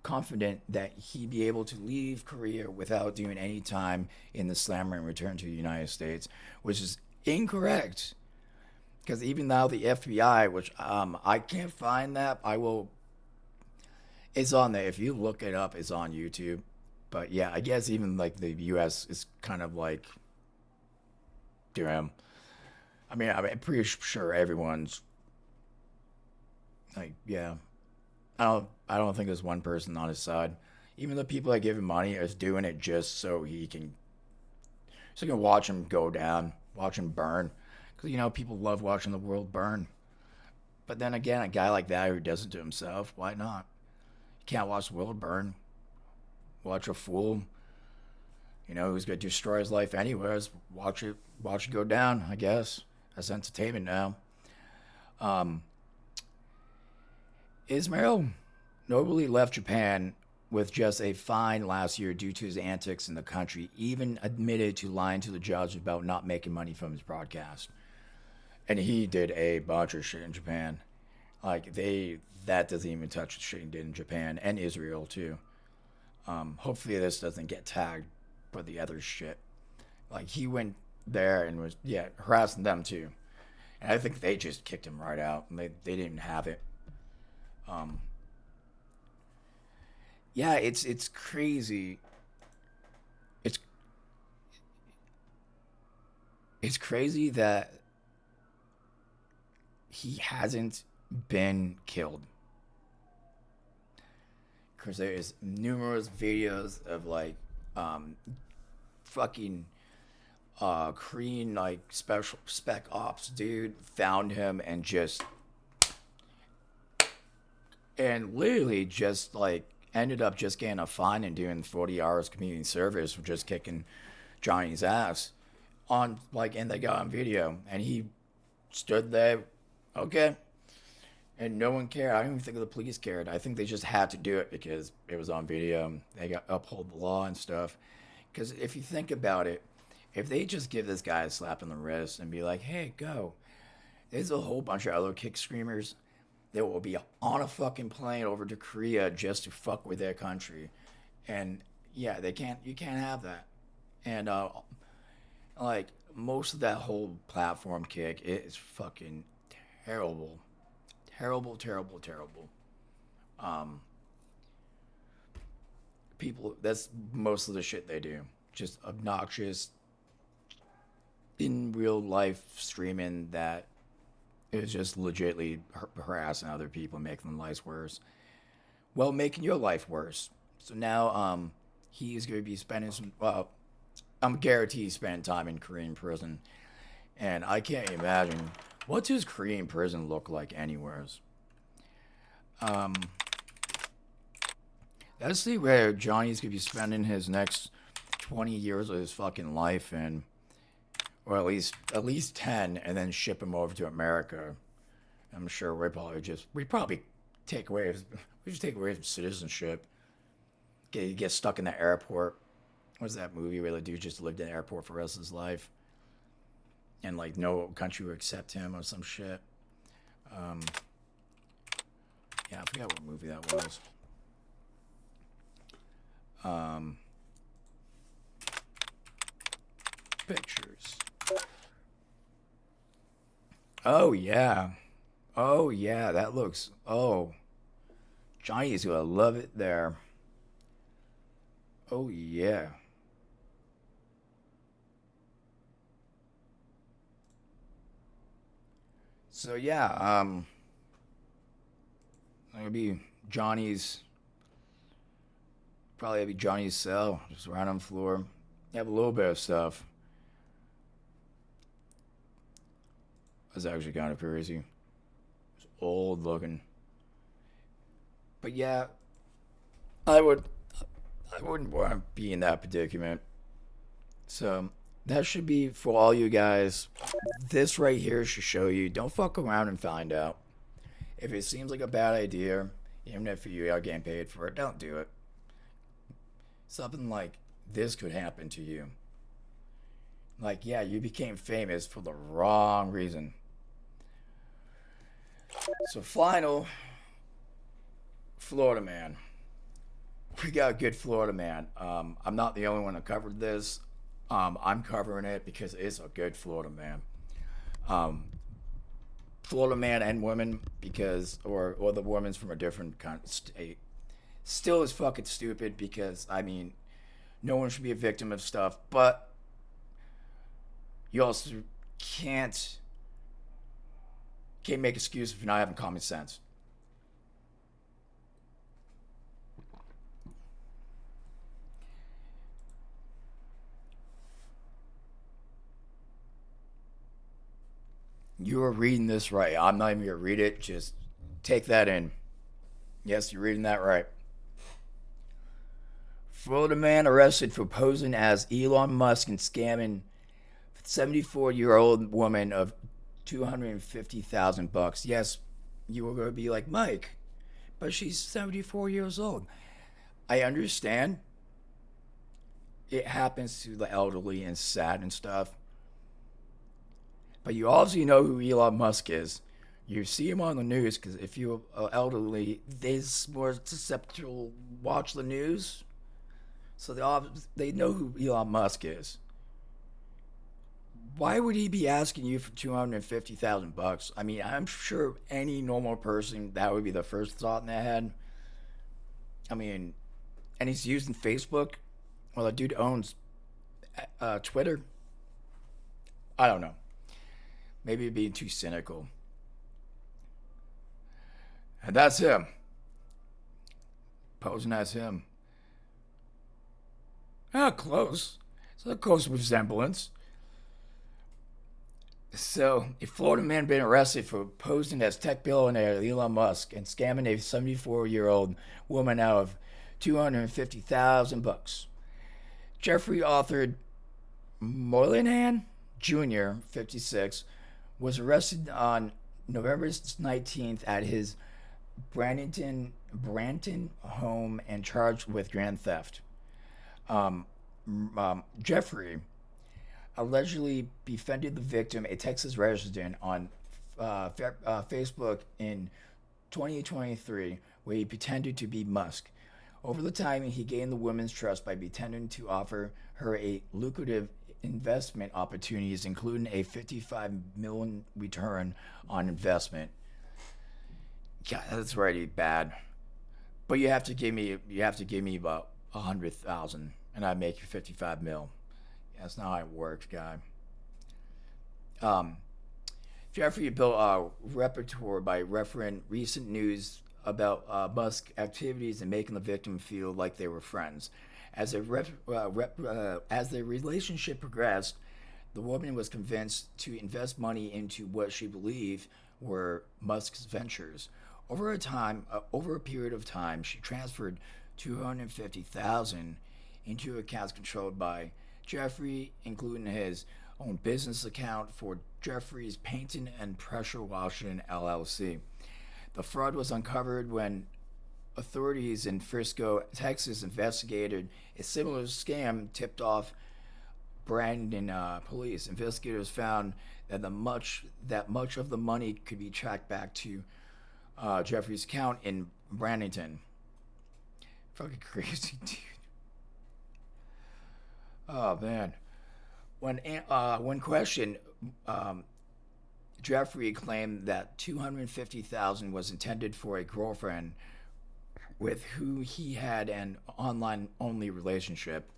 confident that he'd be able to leave Korea without doing any time in the slammer and return to the United States, which is incorrect. Because even now the FBI, which I can't find that, it's on there. If you look it up, it's on YouTube. But yeah, I guess even like the U.S. is kind of like, damn. I mean, I'm pretty sure everyone's like, yeah. I don't think there's one person on his side. Even the people that give him money is doing it just so he can watch him go down, watch him burn. Because, people love watching the world burn. But then again, a guy like that who does it to himself, why not? You can't watch the world burn. Watch a fool, who's going to destroy his life anyways. Watch it go down, I guess. That's entertainment now. Ismail nobly left Japan with just a fine last year due to his antics in the country, even admitted to lying to the judge about not making money from his broadcast. And he did a bunch of shit in Japan. That doesn't even touch the shit he did in Japan and Israel too. Hopefully this doesn't get tagged for the other shit. He went there and was, harassing them too. And I think they just kicked him right out. And they didn't have it. It's crazy. It's crazy that he hasn't been killed. Because there's numerous videos of fucking Korean special spec ops dude found him and literally just ended up just getting a fine and doing 40 hours community service for just kicking Johnny's ass and they got on video and he stood there, okay, and no one cared. I don't even think the police cared. I think they just had to do it because it was on video. They got uphold the law and stuff. Because if you think about it, if they just give this guy a slap on the wrist and be like, hey, go, there's a whole bunch of other kick screamers that will be on a fucking plane over to Korea just to fuck with their country. And yeah, you can't have that. And like most of that whole platform kick is fucking terrible. Terrible, terrible, terrible. People, that's most of the shit they do. Just obnoxious in real life streaming that is just legitimately harassing other people, making their lives worse. Well, making your life worse. So now, he's going to be spending some, I'm guaranteed spending time in Korean prison. And I can't imagine, what does Korean prison look like anywheres? Let's see where Johnny's going to be spending his next 20 years of his fucking life in. Or at least 10, and then ship him over to America. I'm sure we'd probably take away his citizenship. Get stuck in the airport. What's that movie where the dude just lived in the airport for the rest of his life? And like no country would accept him or some shit. Yeah, I forgot what movie that was. Pictures. Oh yeah. Oh yeah, that looks, Johnny's gonna love it there. Oh yeah. So yeah, it'll be probably Johnny's cell, just right on the floor. You have a little bit of stuff. That's actually kind of crazy. It's old looking. But yeah, I wouldn't want to be in that predicament. So that should be for all you guys. This right here should show you. Don't fuck around and find out. If it seems like a bad idea, even if you are getting paid for it, don't do it. Something like this could happen to you. Like, yeah, you became famous for the wrong reason. So final, Florida man. We got a good Florida man. I'm not the only one that covered this. I'm covering it because it's a good Florida man. Florida man and woman, because or the woman's from a different kind of state, still is fucking stupid, because I mean, no one should be a victim of stuff, but you also can't make excuses for not having common sense. You are reading this right. I'm not even going to read it. Just take that in. Yes, you're reading that right. Florida man arrested for posing as Elon Musk and scamming 74-year-old woman of $250,000. Yes, you were going to be like, Mike, but she's 74 years old. I understand. It happens to the elderly and sad and stuff. But you obviously know who Elon Musk is. You see him on the news, because if you're elderly, they're more susceptible to watch the news. So they know who Elon Musk is. Why would he be asking you for $250,000? I mean, I'm sure any normal person, that would be the first thought in their head. I mean, and he's using Facebook. Well, the dude owns Twitter. I don't know. Maybe being too cynical. And that's him. Posing as him. Close. It's a close resemblance. So, a Florida man been arrested for posing as tech billionaire Elon Musk and scamming a 74-year-old woman out of $250,000. Jeffrey Arthur Moynihan Jr., 56, was arrested on November 19th at his Branton home and charged with grand theft. Jeffrey allegedly befriended the victim, a Texas resident, on Facebook in 2023, where he pretended to be Musk. Over the time, he gained the woman's trust by pretending to offer her a lucrative investment opportunities, including a 55 million return on investment. Yeah, that's already bad. But you have to give me about 100,000, and I make you 55 mil. That's not how it works, guy. Um, Jeffrey built a repertoire by referencing recent news about Musk's activities and making the victim feel like they were friends. As as their relationship progressed, the woman was convinced to invest money into what she believed were Musk's ventures. Over a period of time, she transferred 250,000 into accounts controlled by Jeffrey, including his own business account for Jeffrey's Painting and Pressure Washing LLC. The fraud was uncovered when authorities in Frisco, Texas investigated a similar scam tipped off Brandon police. Investigators found that much of the money could be tracked back to Jeffrey's account in Brandon. Fucking crazy, dude. Oh man. When questioned, Jeffrey claimed that 250,000 was intended for a girlfriend with who he had an online-only relationship.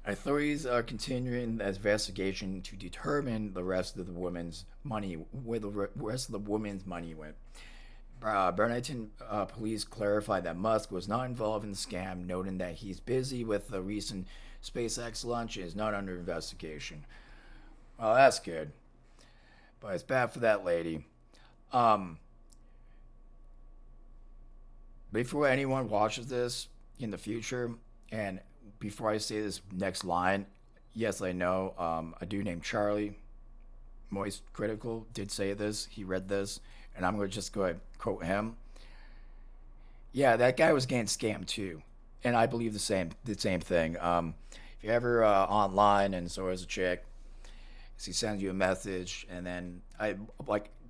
Authorities are continuing the investigation to determine the rest of the woman's money, where the rest of the woman's money went. Burlington police clarified that Musk was not involved in the scam, noting that he's busy with the recent SpaceX launch and is not under investigation. Well, that's good, but it's bad for that lady. Before anyone watches this in the future, and before I say this next line, yes, I know a dude named Charlie, Moist Critical, did say this. He read this, and I'm going to just go ahead and quote him. Yeah, that guy was getting scammed too, and I believe the same thing. If you're ever online and so is a chick, she sends you a message, and then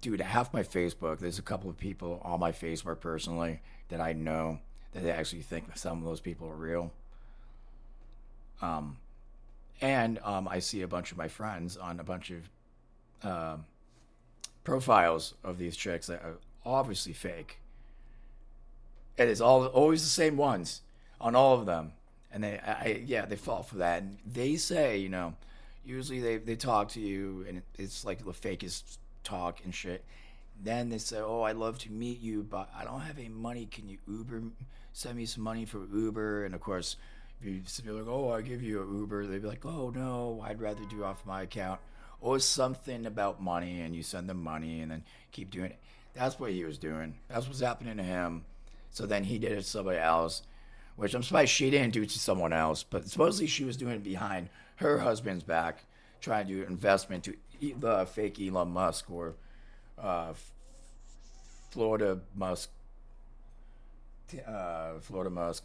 dude, half my Facebook, there's a couple of people on my Facebook personally that I know that they actually think some of those people are real. I see a bunch of my friends on a bunch of profiles of these chicks that are obviously fake. It is always the same ones on all of them, and they fall for that. And they say, usually they talk to you, and it's like the fakest talk and shit. Then they say, "Oh, I'd love to meet you, but I don't have any money. Can you send me some money for Uber?" And of course, if you're like, "Oh, I'll give you an Uber," they'd be like, "Oh no, I'd rather do it off my account." Or something about money, and you send them money, and then keep doing it. That's what he was doing. That's what's happening to him. So then he did it to somebody else, which I'm surprised she didn't do it to someone else. But supposedly she was doing it behind her husband's back, trying to do investment to the fake Elon Musk or Florida Musk.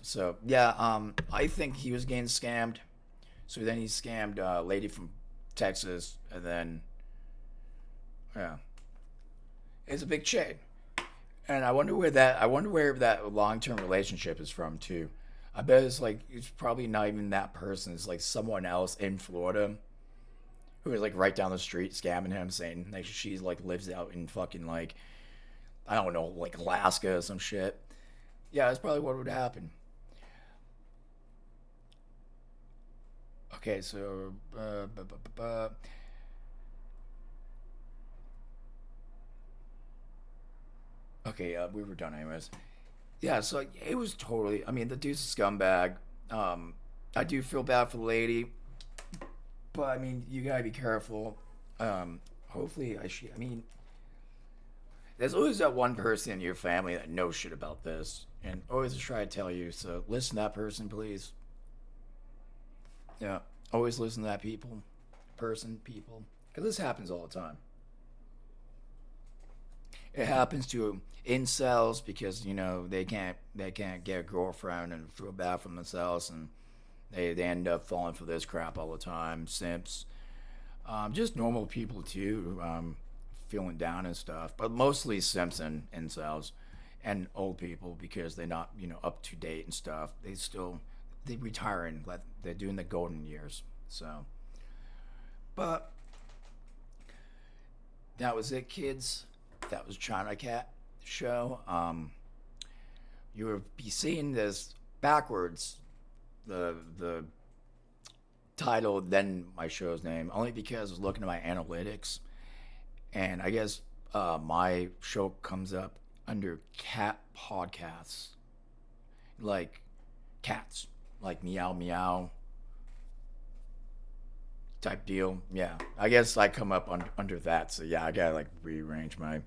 So yeah, I think he was getting scammed. So then he scammed a lady from Texas, and then yeah, it's a big chain. And I wonder where that long-term relationship is from too. I bet it's probably not even that person. It's like someone else in Florida who is like right down the street scamming him, saying like she's like lives out in fucking like I don't know, like Alaska or some shit. Yeah, that's probably what would happen. Okay, so okay, we were done anyways. Yeah, so it was totally. I mean, the dude's a scumbag. I do feel bad for the lady, but I mean, you gotta be careful. Hopefully, I mean, there's always that one person in your family that knows shit about this, and always try to tell you. So listen to that person, please. Yeah, always listen to that people, because this happens all the time. It happens to incels because they can't get a girlfriend and feel bad for themselves, and they end up falling for this crap all the time. Simps, just normal people too, feeling down and stuff, but mostly Simpson incels and old people because they're not, up to date and stuff. They retiring, like they're doing the golden years. So, but that was it, kids. That was Chinacat Show. You will be seeing this backwards, the title, then my show's name, only because I was looking at my analytics, and I guess my show comes up under cat podcasts, like cats, like meow meow type deal. Yeah, I guess I come up under that. So yeah, I gotta like rearrange my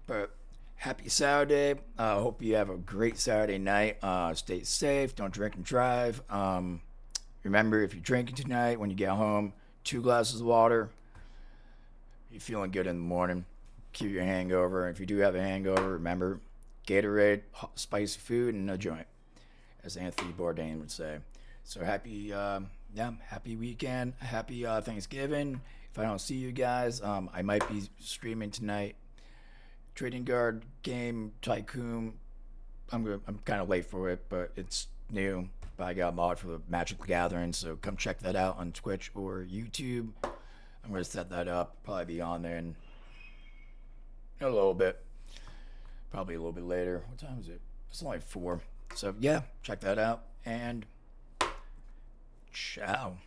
But happy Saturday. Hope you have a great Saturday night. Stay safe. Don't drink and drive. Remember, if you're drinking tonight, when you get home, 2 glasses of water. You're feeling good in the morning. Cure your hangover. If you do have a hangover, remember, Gatorade, spicy food, and a joint, as Anthony Bourdain would say. So happy weekend. Happy Thanksgiving. If I don't see you guys, I might be streaming tonight. Trading Guard Game Tycoon. I'm kind of late for it, but it's new. But I got a mod for the Magic the Gathering, so come check that out on Twitch or YouTube. I'm gonna set that up. Probably be on there in a little bit. Probably a little bit later. What time is it? It's only 4. So yeah, check that out and ciao.